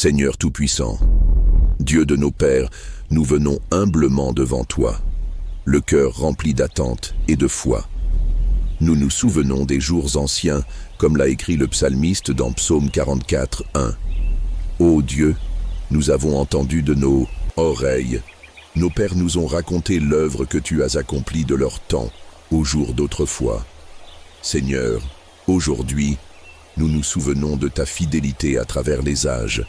Seigneur Tout-Puissant, Dieu de nos pères, nous venons humblement devant toi, le cœur rempli d'attente et de foi. Nous nous souvenons des jours anciens, comme l'a écrit le psalmiste dans Psaume 44, 1. Ô Dieu, nous avons entendu de nos oreilles. Nos pères nous ont raconté l'œuvre que tu as accomplie de leur temps, au jour d'autrefois. Seigneur, aujourd'hui, nous nous souvenons de ta fidélité à travers les âges.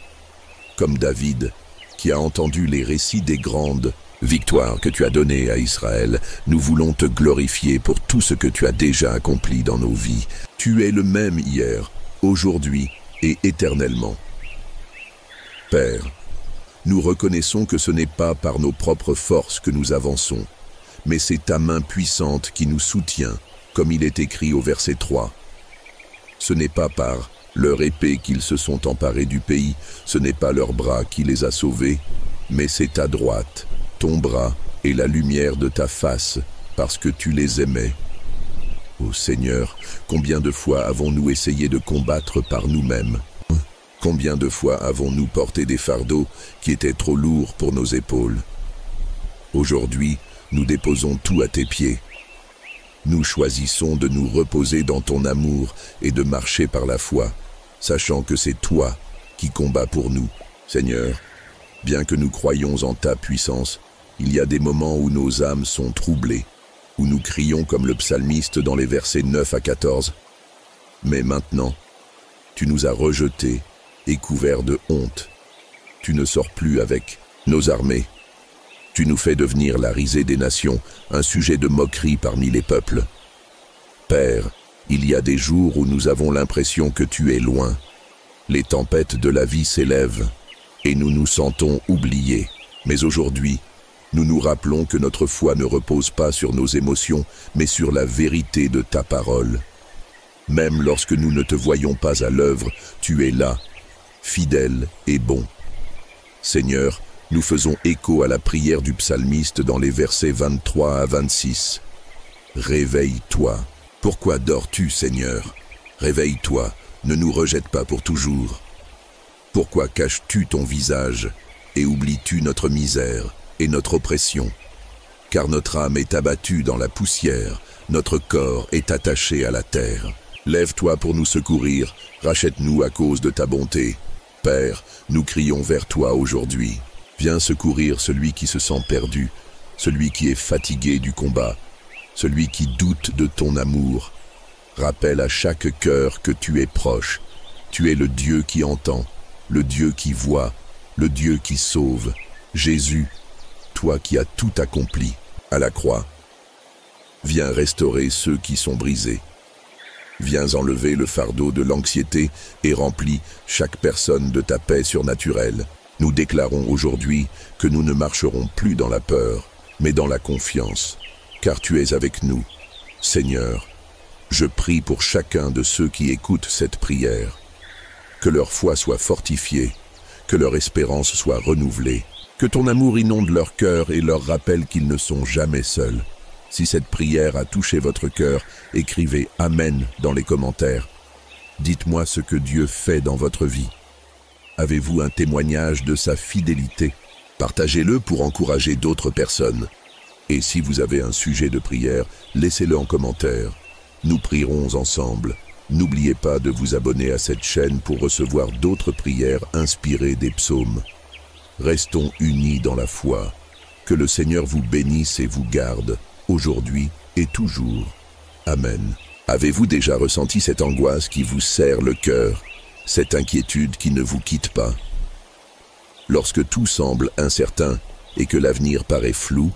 Comme David, qui a entendu les récits des grandes victoires que tu as données à Israël, nous voulons te glorifier pour tout ce que tu as déjà accompli dans nos vies. Tu es le même hier, aujourd'hui et éternellement. Père, nous reconnaissons que ce n'est pas par nos propres forces que nous avançons, mais c'est ta main puissante qui nous soutient, comme il est écrit au verset 3. Ce n'est pas par leur épée qu'ils se sont emparés du pays, ce n'est pas leur bras qui les a sauvés, mais c'est ta droite, ton bras et la lumière de ta face, parce que tu les aimais. Ô Seigneur, combien de fois avons-nous essayé de combattre par nous-mêmes? Combien de fois avons-nous porté des fardeaux qui étaient trop lourds pour nos épaules? Aujourd'hui, nous déposons tout à tes pieds. Nous choisissons de nous reposer dans ton amour et de marcher par la foi, sachant que c'est toi qui combats pour nous. Seigneur, bien que nous croyions en ta puissance, il y a des moments où nos âmes sont troublées, où nous crions comme le psalmiste dans les versets 9 à 14. Mais maintenant, tu nous as rejetés et couverts de honte. Tu ne sors plus avec nos armées. Tu nous fais devenir la risée des nations, un sujet de moquerie parmi les peuples. Père, il y a des jours où nous avons l'impression que tu es loin. Les tempêtes de la vie s'élèvent et nous nous sentons oubliés. Mais aujourd'hui, nous nous rappelons que notre foi ne repose pas sur nos émotions, mais sur la vérité de ta parole. Même lorsque nous ne te voyons pas à l'œuvre, tu es là, fidèle et bon. Seigneur, nous faisons écho à la prière du psalmiste dans les versets 23 à 26. Réveille-toi. Pourquoi dors-tu, Seigneur? Réveille-toi, ne nous rejette pas pour toujours. Pourquoi caches-tu ton visage et oublies-tu notre misère et notre oppression? Car notre âme est abattue dans la poussière, notre corps est attaché à la terre. Lève-toi pour nous secourir, rachète-nous à cause de ta bonté. Père, nous crions vers toi aujourd'hui. Viens secourir celui qui se sent perdu, celui qui est fatigué du combat, celui qui doute de ton amour. Rappelle à chaque cœur que tu es proche. Tu es le Dieu qui entend, le Dieu qui voit, le Dieu qui sauve. Jésus, toi qui as tout accompli à la croix, viens restaurer ceux qui sont brisés. Viens enlever le fardeau de l'anxiété et remplis chaque personne de ta paix surnaturelle. Nous déclarons aujourd'hui que nous ne marcherons plus dans la peur, mais dans la confiance, car tu es avec nous. Seigneur, je prie pour chacun de ceux qui écoutent cette prière, que leur foi soit fortifiée, que leur espérance soit renouvelée, que ton amour inonde leur cœur et leur rappelle qu'ils ne sont jamais seuls. Si cette prière a touché votre cœur, écrivez « Amen » dans les commentaires. Dites-moi ce que Dieu fait dans votre vie. Avez-vous un témoignage de sa fidélité? Partagez-le pour encourager d'autres personnes. Et si vous avez un sujet de prière, laissez-le en commentaire. Nous prierons ensemble. N'oubliez pas de vous abonner à cette chaîne pour recevoir d'autres prières inspirées des psaumes. Restons unis dans la foi. Que le Seigneur vous bénisse et vous garde, aujourd'hui et toujours. Amen. Avez-vous déjà ressenti cette angoisse qui vous serre le cœur? Cette inquiétude qui ne vous quitte pas? Lorsque tout semble incertain et que l'avenir paraît flou,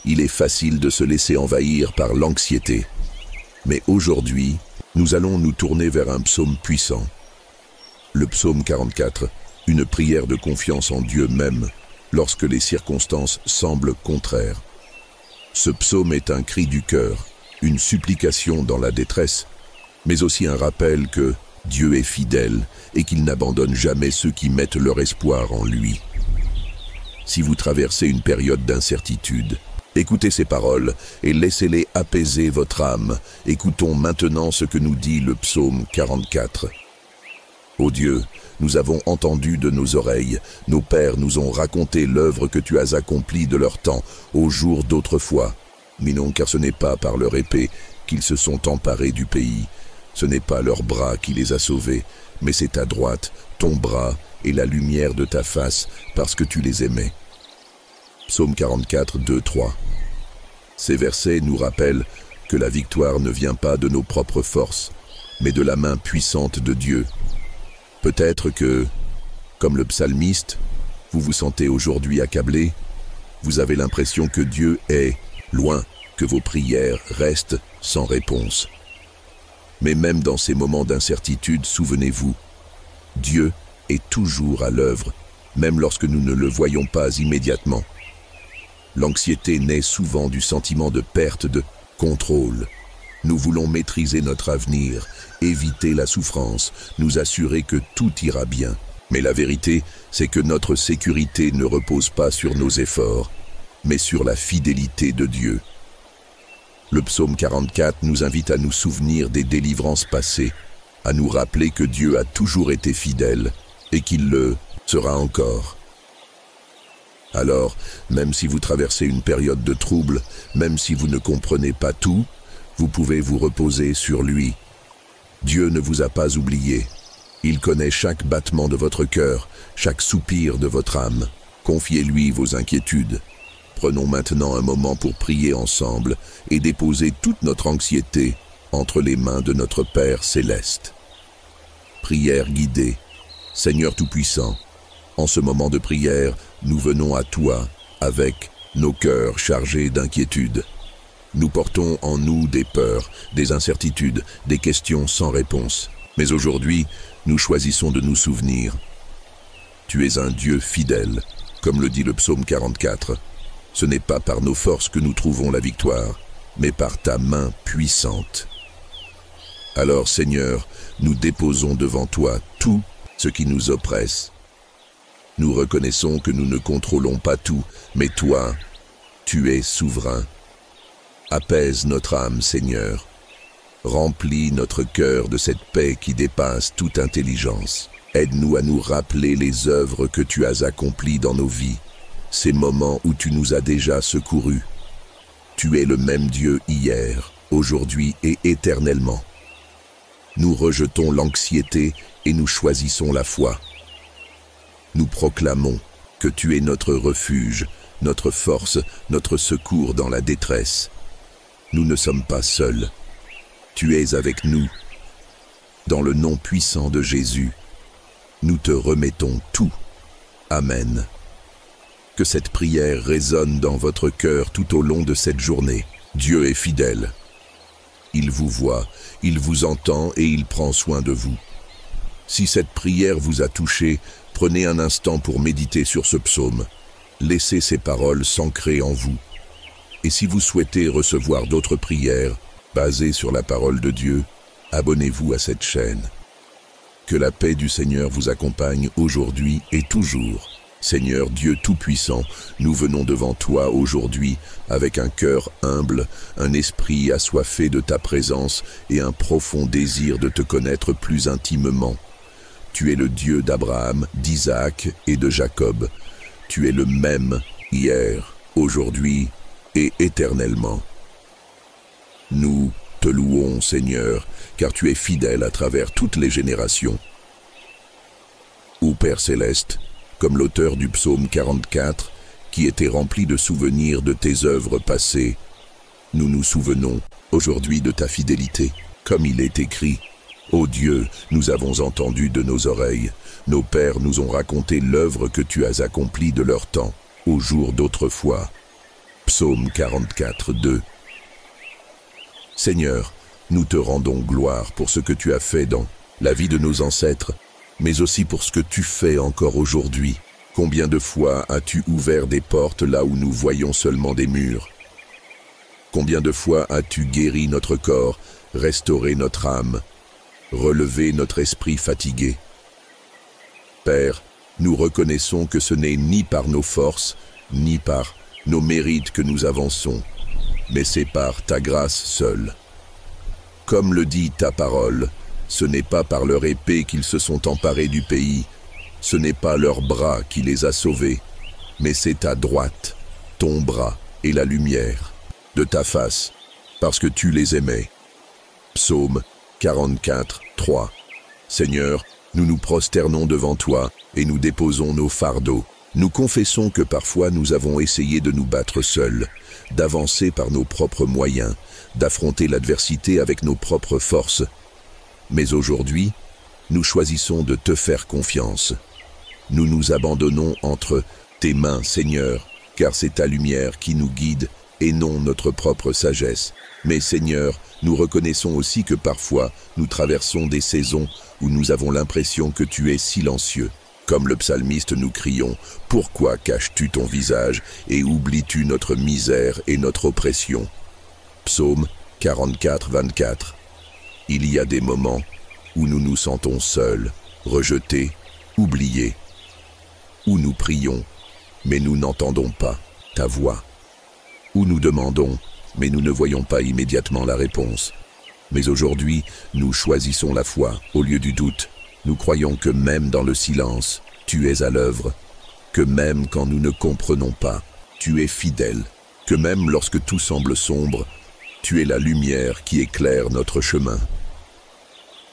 il est facile de se laisser envahir par l'anxiété. Mais aujourd'hui, nous allons nous tourner vers un psaume puissant. Le psaume 44, une prière de confiance en Dieu même, lorsque les circonstances semblent contraires. Ce psaume est un cri du cœur, une supplication dans la détresse, mais aussi un rappel que Dieu est fidèle et qu'il n'abandonne jamais ceux qui mettent leur espoir en lui. Si vous traversez une période d'incertitude, écoutez ces paroles et laissez-les apaiser votre âme. Écoutons maintenant ce que nous dit le psaume 44. Ô Dieu, nous avons entendu de nos oreilles, nos pères nous ont raconté l'œuvre que tu as accomplie de leur temps, au jour d'autrefois. Mais non, car ce n'est pas par leur épée qu'ils se sont emparés du pays, ce n'est pas leur bras qui les a sauvés, mais c'est ta droite, ton bras et la lumière de ta face, parce que tu les aimais. Psaume 44, 2, 3. Ces versets nous rappellent que la victoire ne vient pas de nos propres forces, mais de la main puissante de Dieu. Peut-être que, comme le psalmiste, vous vous sentez aujourd'hui accablé, vous avez l'impression que Dieu est loin, que vos prières restent sans réponse. Mais même dans ces moments d'incertitude, souvenez-vous, Dieu est toujours à l'œuvre, même lorsque nous ne le voyons pas immédiatement. L'anxiété naît souvent du sentiment de perte de contrôle. Nous voulons maîtriser notre avenir, éviter la souffrance, nous assurer que tout ira bien. Mais la vérité, c'est que notre sécurité ne repose pas sur nos efforts, mais sur la fidélité de Dieu. Le psaume 44 nous invite à nous souvenir des délivrances passées, à nous rappeler que Dieu a toujours été fidèle et qu'il le sera encore. Alors, même si vous traversez une période de trouble, même si vous ne comprenez pas tout, vous pouvez vous reposer sur lui. Dieu ne vous a pas oublié. Il connaît chaque battement de votre cœur, chaque soupir de votre âme. Confiez-lui vos inquiétudes. Prenons maintenant un moment pour prier ensemble et déposer toute notre anxiété entre les mains de notre Père céleste. Prière guidée. Seigneur Tout-Puissant, en ce moment de prière, nous venons à toi avec nos cœurs chargés d'inquiétude. Nous portons en nous des peurs, des incertitudes, des questions sans réponse. Mais aujourd'hui, nous choisissons de nous souvenir. Tu es un Dieu fidèle, comme le dit le psaume 44. Ce n'est pas par nos forces que nous trouvons la victoire, mais par ta main puissante. Alors, Seigneur, nous déposons devant toi tout ce qui nous oppresse. Nous reconnaissons que nous ne contrôlons pas tout, mais toi, tu es souverain. Apaise notre âme, Seigneur. Remplis notre cœur de cette paix qui dépasse toute intelligence. Aide-nous à nous rappeler les œuvres que tu as accomplies dans nos vies, ces moments où tu nous as déjà secourus. Tu es le même Dieu hier, aujourd'hui et éternellement. Nous rejetons l'anxiété et nous choisissons la foi. Nous proclamons que tu es notre refuge, notre force, notre secours dans la détresse. Nous ne sommes pas seuls. Tu es avec nous. Dans le nom puissant de Jésus, nous te remettons tout. Amen. Que cette prière résonne dans votre cœur tout au long de cette journée. Dieu est fidèle. Il vous voit, il vous entend et il prend soin de vous. Si cette prière vous a touché, prenez un instant pour méditer sur ce psaume. Laissez ces paroles s'ancrer en vous. Et si vous souhaitez recevoir d'autres prières basées sur la parole de Dieu, abonnez-vous à cette chaîne. Que la paix du Seigneur vous accompagne aujourd'hui et toujours. Seigneur Dieu Tout-Puissant, nous venons devant toi aujourd'hui avec un cœur humble, un esprit assoiffé de ta présence et un profond désir de te connaître plus intimement. Tu es le Dieu d'Abraham, d'Isaac et de Jacob. Tu es le même hier, aujourd'hui et éternellement. Nous te louons, Seigneur, car tu es fidèle à travers toutes les générations. Ô Père céleste, comme l'auteur du psaume 44, qui était rempli de souvenirs de tes œuvres passées, nous nous souvenons aujourd'hui de ta fidélité, comme il est écrit. Ô Dieu, nous avons entendu de nos oreilles, nos pères nous ont raconté l'œuvre que tu as accomplie de leur temps, au jour d'autrefois. Psaume 44, 2. Seigneur, nous te rendons gloire pour ce que tu as fait dans la vie de nos ancêtres, mais aussi pour ce que tu fais encore aujourd'hui. Combien de fois as-tu ouvert des portes là où nous voyons seulement des murs? Combien de fois as-tu guéri notre corps, restauré notre âme, relevé notre esprit fatigué? Père, nous reconnaissons que ce n'est ni par nos forces, ni par nos mérites que nous avançons, mais c'est par ta grâce seule. Comme le dit ta parole, Ce n'est pas par leur épée qu'ils se sont emparés du pays, ce n'est pas leur bras qui les a sauvés, mais c'est ta droite, ton bras et la lumière de ta face, parce que tu les aimais. Psaume 44, 3. Seigneur, nous nous prosternons devant toi et nous déposons nos fardeaux. Nous confessons que parfois nous avons essayé de nous battre seuls, d'avancer par nos propres moyens, d'affronter l'adversité avec nos propres forces. Mais aujourd'hui, nous choisissons de te faire confiance. Nous nous abandonnons entre tes mains, Seigneur, car c'est ta lumière qui nous guide et non notre propre sagesse. Mais Seigneur, nous reconnaissons aussi que parfois nous traversons des saisons où nous avons l'impression que tu es silencieux. Comme le psalmiste, nous crions « Pourquoi caches-tu ton visage et oublies-tu notre misère et notre oppression ?» Psaume 44, 24. Il y a des moments où nous nous sentons seuls, rejetés, oubliés, où nous prions, mais nous n'entendons pas ta voix, où nous demandons, mais nous ne voyons pas immédiatement la réponse. Mais aujourd'hui, nous choisissons la foi au lieu du doute. Nous croyons que même dans le silence, tu es à l'œuvre, que même quand nous ne comprenons pas, tu es fidèle, que même lorsque tout semble sombre, tu es la lumière qui éclaire notre chemin.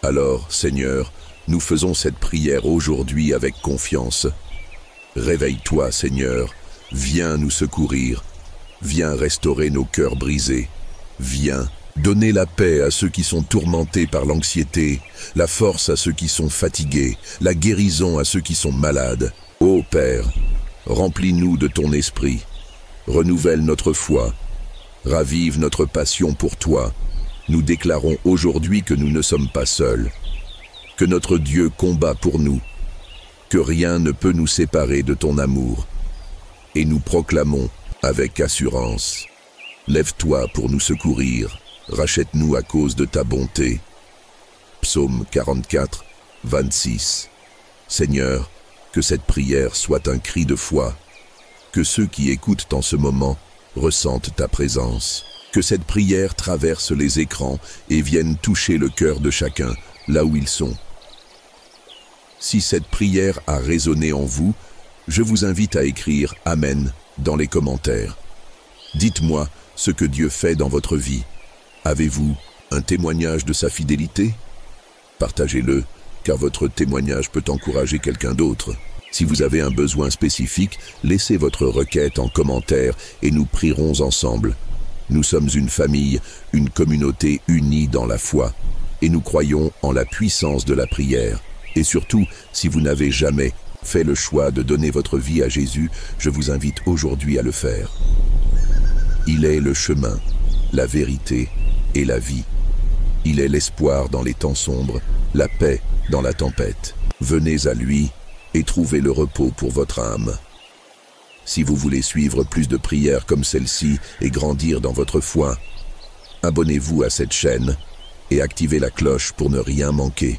Alors, Seigneur, nous faisons cette prière aujourd'hui avec confiance. Réveille-toi, Seigneur, viens nous secourir, viens restaurer nos cœurs brisés, viens donner la paix à ceux qui sont tourmentés par l'anxiété, la force à ceux qui sont fatigués, la guérison à ceux qui sont malades. Ô Père, remplis-nous de ton esprit, renouvelle notre foi, ravive notre passion pour toi. Nous déclarons aujourd'hui que nous ne sommes pas seuls, que notre Dieu combat pour nous, que rien ne peut nous séparer de ton amour. Et nous proclamons avec assurance, lève-toi pour nous secourir, rachète-nous à cause de ta bonté. Psaume 44, 26. Seigneur, que cette prière soit un cri de foi, que ceux qui écoutent en ce moment ressentent ta présence, que cette prière traverse les écrans et vienne toucher le cœur de chacun, là où ils sont. Si cette prière a résonné en vous, je vous invite à écrire « Amen » dans les commentaires. Dites-moi ce que Dieu fait dans votre vie. Avez-vous un témoignage de sa fidélité? Partagez-le, car votre témoignage peut encourager quelqu'un d'autre. Si vous avez un besoin spécifique, laissez votre requête en commentaire et nous prierons ensemble. Nous sommes une famille, une communauté unie dans la foi, et nous croyons en la puissance de la prière. Et surtout, si vous n'avez jamais fait le choix de donner votre vie à Jésus, je vous invite aujourd'hui à le faire. Il est le chemin, la vérité et la vie. Il est l'espoir dans les temps sombres, la paix dans la tempête. Venez à lui et trouvez le repos pour votre âme. Si vous voulez suivre plus de prières comme celle-ci et grandir dans votre foi, abonnez-vous à cette chaîne et activez la cloche pour ne rien manquer.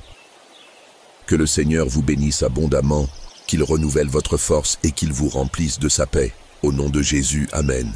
Que le Seigneur vous bénisse abondamment, qu'il renouvelle votre force et qu'il vous remplisse de sa paix. Au nom de Jésus, Amen.